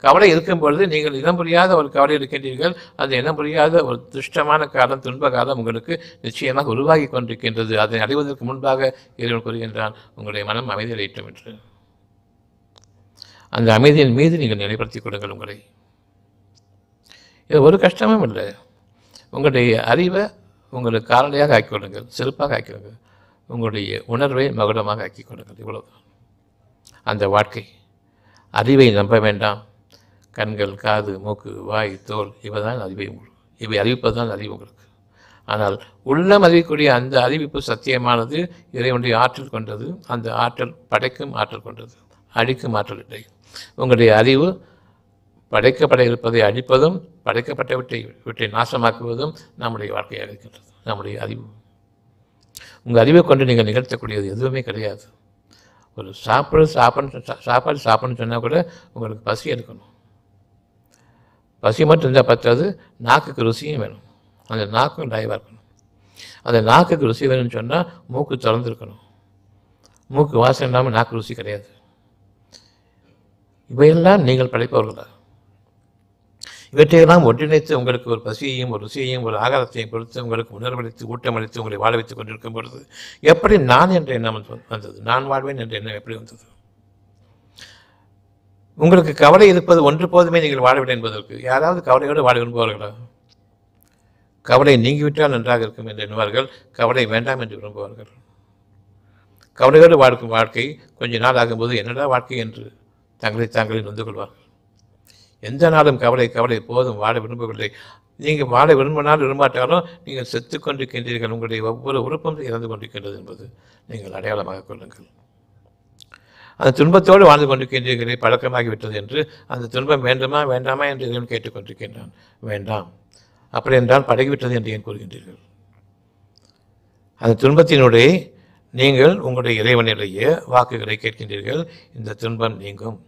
கவலை இருக்கும் பொழுது நீங்கள் இனம் புரியாத ஒரு கவலை இருக்கின்றீர்கள். அந்த இனம் புரியாத ஒரு துஷ்டமான காலம், துன்ப காலம் உங்களுக்கு நிச்சயமாக உருவாகி கொண்டிருக்கின்றது. அதை அடைவதற்கு முன்பாக இறைவன் கூறுகின்றான், உங்களுடைய மனம் அமைதியடையட்டும் என்று. அந்த அமைதியின் மீது நீங்கள் நிலைப்படுத்திக் கொடுங்கள் உங்களை. இது ஒரு கஷ்டமும் இல்லை. உங்களுடைய அறிவை உங்களுக்கு காரணியாக ஆக்கிக் கொள்ளுங்கள், சிறப்பாக ஆக்கிக் கொள்ளுங்கள். உங்களுடைய உணர்வை மகுடமாக ஆக்கிக் கொள்ளுங்கள். இவ்வளவுதான் அந்த வாழ்க்கை. அறிவை நம்ப வேண்டாம். கண்கள், காது, மூக்கு, வாய், தோல் இவைதான் அறிவை. இவை அறிவிப்பதுதான் அறிவு உங்களுக்கு. ஆனால் உள்ளம் அறிவிக்கூடிய அந்த அறிவிப்பு சத்தியமானது, இறைவனுடைய ஆற்றல் கொண்டது. அந்த ஆற்றல் படைக்கும் ஆற்றல் கொண்டது, அழிக்கும் ஆற்றல் இல்லை. உங்களுடைய அறிவு படைக்கப்பட இருப்பதை அழிப்பதும் படைக்கப்பட்டவற்றை நாசமாக்குவதும் நம்முடைய வாழ்க்கையாக இருக்கின்றது. நம்முடைய அறிவு. உங்கள் அறிவை கொண்டு நீங்கள் நிகழ்த்தக்கூடியது எதுவுமே கிடையாது. ஒரு சாப்பாடு சாப்பிடணும்னு சொன்னால் கூட உங்களுக்கு பசி எடுக்கணும். பசி மட்டும் இருந்தால் பத்தாது, நாக்குக்கு ருசியும் வேணும். அந்த நாக்கும் லைவாக இருக்கணும். அந்த நாக்குக்கு ருசி வேணும்னு சொன்னால் மூக்கு திறந்துருக்கணும். மூக்கு வாசனை இல்லாமல் நாக்கு ருசி கிடையாது. இவையெல்லாம் நீங்கள் படைப்பவர்களா? இவற்றையெல்லாம் ஒன்றிணைத்து உங்களுக்கு ஒரு பசியையும் ஒரு ருசியையும் ஒரு ஆகாரத்தையும் கொடுத்து உங்களுக்கு உணர்வளித்து ஊட்டமளித்து உங்களை வாழ வைத்துக் கொண்டிருக்கும் பொழுது எப்படி நான் என்ற எண்ணம் வந்தது? நான் வாழ்வேன் என்ற எண்ணம் எப்படி வந்தது? உங்களுக்கு கவலை இருப்பது ஒன்று போதுமே நீங்கள் வாழவில்லை என்பதற்கு. யாராவது கவலையோடு வாழ விரும்புவார்களா? கவலை நீங்கிவிட்டால் நன்றாக இருக்கும் என்று எண்ணுவார்கள். கவலை வேண்டாம் என்று விரும்புவார்கள். கவலையோடு வாழ்க்கும் வாழ்க்கை கொஞ்ச நாள் ஆகும்போது என்னடா வாழ்க்கை என்று தாங்களே நொந்து கொள்வார்கள். எந்த நாளும் கவலை கவலை போதும், வாழ விரும்பவில்லை. நீங்கள் வாழ விரும்பினாலும் விரும்பாட்டாலும் நீங்கள் செத்து கொண்டிருக்கின்றீர்கள். உங்களுடைய ஒவ்வொரு உறுப்பும் இறந்து கொண்டிருக்கின்றது என்பது நீங்கள் அடையாளமாக கொள்ளுங்கள். அந்த துன்பத்தோடு வாழ்ந்து கொண்டிருக்கின்றீர்களே, பழக்கமாகிவிட்டது என்று. அந்த துன்பம் வேண்டுமா வேண்டாமா என்று இறைவன் கேட்டுக்கொண்டிருக்கின்றான். வேண்டாம். அப்படி என்றால் பழகிவிட்டது என்று ஏன் கூறுகின்றீர்கள்? அந்த துன்பத்தினுடைய நீங்கள் உங்களுடைய இறைவனுடைய வாக்குகளை கேட்கின்றீர்கள். இந்த துன்பம் நீங்கும்,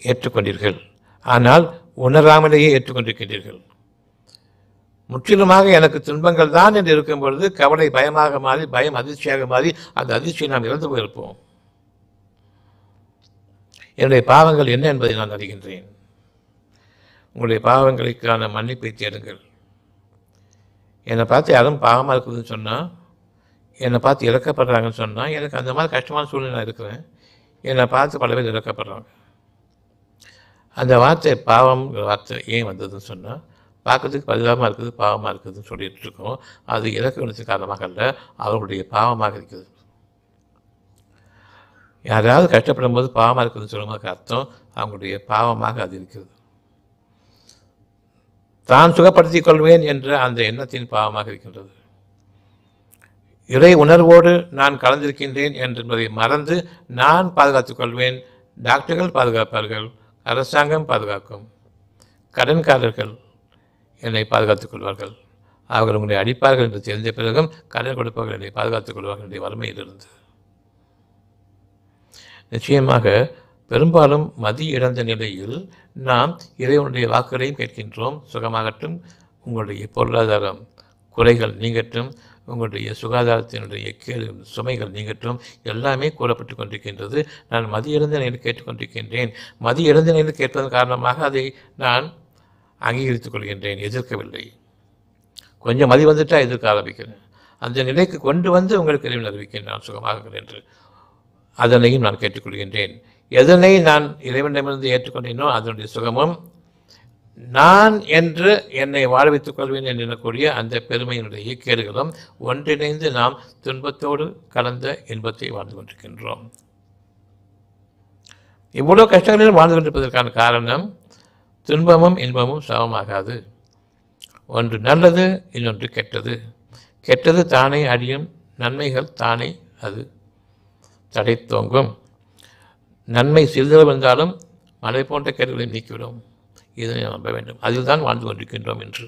ஏற்றுக்கொண்டீர்கள். ஆனால் உணராமலேயே ஏற்றுக்கொண்டிருக்கின்றீர்கள். முற்றிலுமாக எனக்கு துன்பங்கள் தான் என்று இருக்கும் பொழுது கவலை பயமாக மாறி, பயம் அதிர்ச்சியாக மாறி, அந்த அதிர்ச்சியை நாம் இறந்து போயிருப்போம். என்னுடைய பாவங்கள் என்ன என்பதை நான் அறிகின்றேன். உங்களுடைய பாவங்களுக்கான மன்னிப்பை தேடுங்கள். என்னை பார்த்து யாரும் பாவமாக இருக்குதுன்னு சொன்னால், என்னை பார்த்து இறக்கப்படுறாங்கன்னு சொன்னால், எனக்கு அந்த மாதிரி கஷ்டமான சூழ்நிலை நான் இருக்கிறேன். என்னை பார்த்து பல பேர் இறக்கப்படுறாங்க. அந்த வார்த்தை பாவம் வார்த்தை ஏன் வந்ததுன்னு சொன்னால், பார்க்கறதுக்கு பரிதாபமாக இருக்குது, பாவமாக இருக்குதுன்னு சொல்லிட்டு இருக்கோம். அது இறக்க குணத்தின் காரணமாக அல்ல, அவர்களுடைய பாவமாக இருக்குது. யாராவது கஷ்டப்படும் போது பாவமாக இருக்குதுன்னு சொல்லும்போது அர்த்தம் அவங்களுடைய பாவமாக அது இருக்கிறது. தான் சுகப்படுத்திக் கொள்வேன் என்ற அந்த எண்ணத்தின் பாவமாக இருக்கின்றது. இறை உணர்வோடு நான் கலந்திருக்கின்றேன் என்பதை மறந்து நான் பாதுகாத்துக் கொள்வேன், டாக்டர்கள் பாதுகாப்பார்கள், அரசாங்கம் பாதுகாக்கும், கடன்காரர்கள் என்னை பாதுகாத்துக் கொள்வார்கள், அவர்கள் உங்களை அடிப்பார்கள் என்று தெரிந்த பிறகும் கடன் கொடுப்பவர்கள் என்னை பாதுகாத்துக் கொள்வார்கள் என்ற வறுமையிலிருந்து. நிச்சயமாக பெரும்பாலும் மதி இழந்த நிலையில் நாம் இறைவனுடைய வாக்குகளையும் கேட்கின்றோம். சுகமாகட்டும், உங்களுடைய பொருளாதாரம் குறைகள் நீங்கட்டும், உங்களுடைய சுகாதாரத்தினுடைய சுமைகள் நீங்கட்டும், எல்லாமே கூறப்பட்டு கொண்டிருக்கின்றது. நான் மதி இழந்த நிலையில் கேட்டுக்கொண்டிருக்கின்றேன். மதி இழந்த நிலையில் கேட்பதன் காரணமாக அதை நான் அங்கீகரித்துக் கொள்கின்றேன், எதிர்க்கவில்லை. கொஞ்சம் மதி வந்துட்டால் எதிர்க்க ஆரம்பிக்கிறேன். அந்த நிலைக்கு கொண்டு வந்து உங்களுக்கு இறைவன் அறிவிக்கின்றான் சுகமாகுங்கள் என்று. அதனையும் நான் கேட்டுக்கொள்கின்றேன். எதனை நான் இறைவனிடமிருந்து ஏற்றுக்கொண்டேனோ அதனுடைய சுகமும், நான் என்று என்னை வாழ வைத்துக் கொள்வேன் என்று எண்ணக்கூடிய அந்த பெருமையினுடைய கேடுகளும் ஒன்றிணைந்து நாம் துன்பத்தோடு கலந்த இன்பத்தை வாழ்ந்து கொண்டிருக்கின்றோம். இவ்வளவு கஷ்டங்களிலும் வாழ்ந்து கொண்டிருப்பதற்கான காரணம், துன்பமும் இன்பமும் சமமாகாது. ஒன்று நல்லது, இன்னொன்று கெட்டது. கெட்டது தானே அழியும், நன்மைகள் தானே அது தடை தோங்கும். நன்மை சிறிதளவு வந்தாலும் மழை போன்ற கேடுகளை நீக்கிவிடும். இதனை நம்ப வேண்டும். அதில் தான் வாழ்ந்து கொண்டிருக்கின்றோம் என்று.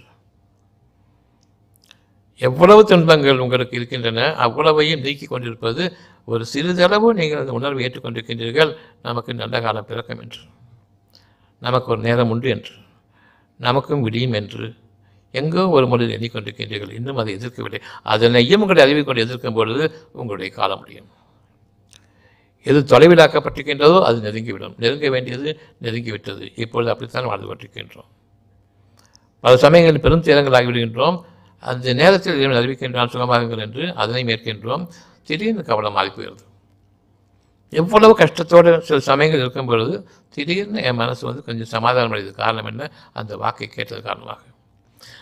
எவ்வளவு துன்பங்கள் உங்களுக்கு இருக்கின்றன, அவ்வளவையும் நீக்கி கொண்டிருப்பது ஒரு சிறிதளவு நீங்கள் அந்த உணர்வை ஏற்றுக்கொண்டிருக்கின்றீர்கள். நமக்கு நல்ல காலம் பிறக்கும் என்று, நமக்கு ஒரு நேரம் உண்டு என்று, நமக்கும் விடியும் என்று எங்கோ ஒரு மொழியில் எண்ணிக்கொண்டிருக்கின்றீர்கள். இன்னும் அதை எதிர்க்கவில்லை. அதனையும் உங்களுடைய அறிவை கொண்டு எதிர்க்கும் பொழுது உங்களுடைய காலம் முடியும். எது தொலைவிலாக்கப்பட்டிருக்கின்றதோ அது நெருங்கிவிடும். நெருங்க வேண்டியது நெருங்கிவிட்டது. இப்பொழுது அப்படித்தான் வாழ்ந்து கொண்டிருக்கின்றோம். பல சமயங்களில் பெரும் துயரங்கள் ஆகிவிடுகின்றோம். அந்த நேரத்தில் இறைவன் அறிவிக்கின்றான் சுகமாகுங்கள் என்று, அதனை மேற்கின்றோம். திடீர்னு கவலை மாறி போயிடுது. எவ்வளவு கஷ்டத்தோடு சில சமயங்கள் இருக்கும் பொழுது திடீர்னு என் மனசு வந்து கொஞ்சம் சமாதானம் அடையுது. காரணம் என்ன? அந்த வாக்கை கேட்டது காரணமாக.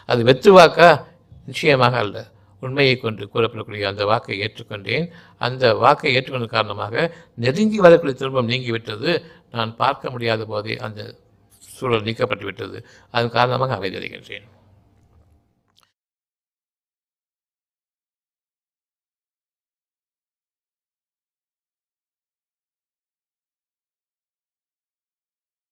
அது வெற்று வாக்கா? நிச்சயமாக அல்ல. உண்மையை கொண்டு கூறப்படக்கூடிய அந்த வாக்கை ஏற்றுக்கொண்டேன். அந்த வாக்கை ஏற்றுக்கொண்ட காரணமாக நெருங்கி வரக்கூடிய துன்பம் நீங்கிவிட்டது. நான் பார்க்க முடியாத போதே அந்த சூழல் நீக்கப்பட்டு விட்டது. அதன் காரணமாக அமைதி அடைகின்றேன்.